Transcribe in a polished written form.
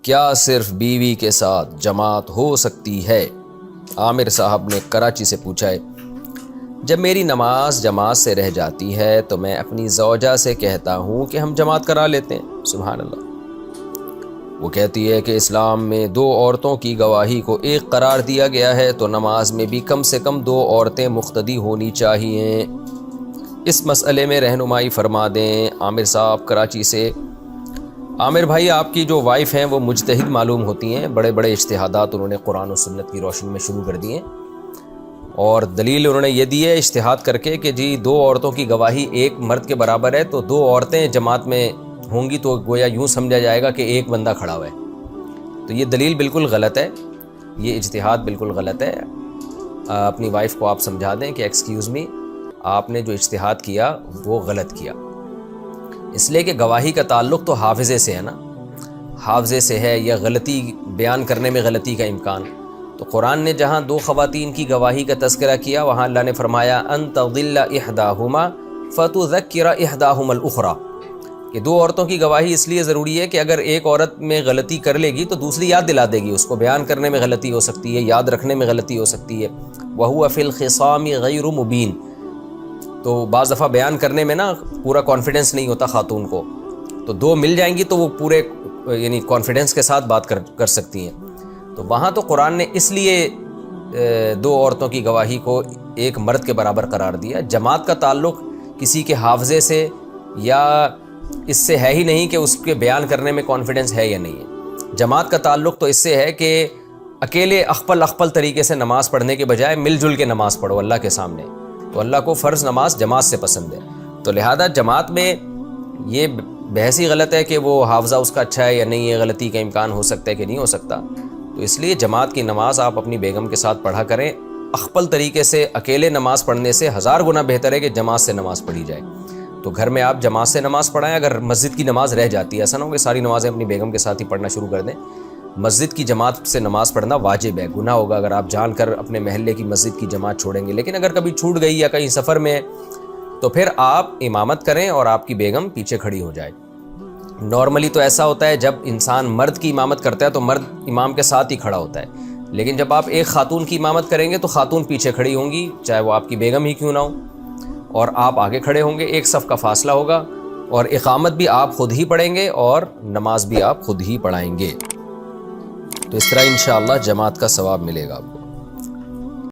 کیا صرف بیوی کے ساتھ جماعت ہو سکتی ہے؟ عامر صاحب نے کراچی سے پوچھا ہے۔ جب میری نماز جماعت سے رہ جاتی ہے تو میں اپنی زوجہ سے کہتا ہوں کہ ہم جماعت کرا لیتے ہیں۔ سبحان اللہ۔ وہ کہتی ہے کہ اسلام میں 2 عورتوں کی گواہی کو ایک قرار دیا گیا ہے، تو نماز میں بھی کم سے کم 2 عورتیں مقتدی ہونی چاہیے۔ اس مسئلے میں رہنمائی فرما دیں۔ عامر صاحب کراچی سے۔ عامر بھائی، آپ کی جو وائف ہیں وہ مجتہد معلوم ہوتی ہیں، بڑے بڑے اجتہادات انہوں نے قرآن و سنت کی روشنی میں شروع کر دیے ہیں، اور دلیل انہوں نے یہ دی ہے اجتہاد کر کے کہ جی 2 عورتوں کی گواہی ایک مرد کے برابر ہے، تو 2 عورتیں جماعت میں ہوں گی تو گویا یوں سمجھا جائے گا کہ ایک بندہ کھڑا ہوا ہے۔ تو یہ دلیل بالکل غلط ہے، یہ اجتہاد بالکل غلط ہے۔ اپنی وائف کو آپ سمجھا دیں کہ ایکسکیوز می، آپ نے جو اجتہاد کیا وہ غلط کیا، اس لیے کہ گواہی کا تعلق تو حافظے سے ہے نا، حافظے سے ہے، یا غلطی بیان کرنے میں غلطی کا امکان۔ تو قرآن نے جہاں 2 خواتین کی گواہی کا تذکرہ کیا، وہاں اللہ نے فرمایا ان تضل احداہما فتذکر احداہما الاخری، کہ 2 عورتوں کی گواہی اس لیے ضروری ہے کہ اگر ایک عورت میں غلطی کر لے گی تو دوسری یاد دلا دے گی، اس کو بیان کرنے میں غلطی ہو سکتی ہے، یاد رکھنے میں غلطی ہو سکتی ہے۔ وَهُوَ فِي الْخِصَامِ غَيْرُ مُبِينٍ، تو بعض دفعہ بیان کرنے میں نا پورا کانفیڈنس نہیں ہوتا خاتون کو، تو 2 مل جائیں گی تو وہ پورے یعنی کانفیڈنس کے ساتھ بات کر سکتی ہیں۔ تو وہاں تو قرآن نے اس لیے 2 عورتوں کی گواہی کو ایک مرد کے برابر قرار دیا۔ جماعت کا تعلق کسی کے حافظے سے یا اس سے ہے ہی نہیں کہ اس کے بیان کرنے میں کانفیڈنس ہے یا نہیں ہے۔ جماعت کا تعلق تو اس سے ہے کہ اکیلے اخپل طریقے سے نماز پڑھنے کے بجائے مل جل کے نماز پڑھو اللہ کے سامنے، تو اللہ کو فرض نماز جماعت سے پسند ہے۔ تو لہذا جماعت میں یہ بحث ہی غلط ہے کہ وہ حافظہ اس کا اچھا ہے یا نہیں ہے، غلطی کا امکان ہو سکتا ہے کہ نہیں ہو سکتا۔ تو اس لیے جماعت کی نماز آپ اپنی بیگم کے ساتھ پڑھا کریں۔ اخپل طریقے سے اکیلے نماز پڑھنے سے 1000 گنا بہتر ہے کہ جماعت سے نماز پڑھی جائے۔ تو گھر میں آپ جماعت سے نماز پڑھائیں۔ اگر مسجد کی نماز رہ جاتی ہے، ایسا نہ ہو کہ ساری نمازیں اپنی بیگم کے ساتھ ہی پڑھنا شروع کر دیں۔ مسجد کی جماعت سے نماز پڑھنا واجب ہے، گناہ ہوگا اگر آپ جان کر اپنے محلے کی مسجد کی جماعت چھوڑیں گے۔ لیکن اگر کبھی چھوٹ گئی یا کہیں سفر میں ہے تو پھر آپ امامت کریں اور آپ کی بیگم پیچھے کھڑی ہو جائے۔ نارملی تو ایسا ہوتا ہے جب انسان مرد کی امامت کرتا ہے تو مرد امام کے ساتھ ہی کھڑا ہوتا ہے، لیکن جب آپ ایک خاتون کی امامت کریں گے تو خاتون پیچھے کھڑی ہوں گی، چاہے وہ آپ کی بیگم ہی کیوں نہ ہو، اور آپ آگے کھڑے ہوں گے، ایک صف کا فاصلہ ہوگا، اور اقامت بھی آپ خود ہی پڑھیں گے اور نماز بھی آپ خود ہی پڑھائیں گے۔ تو اس طرح انشاءاللہ جماعت کا ثواب ملے گا آپ کو۔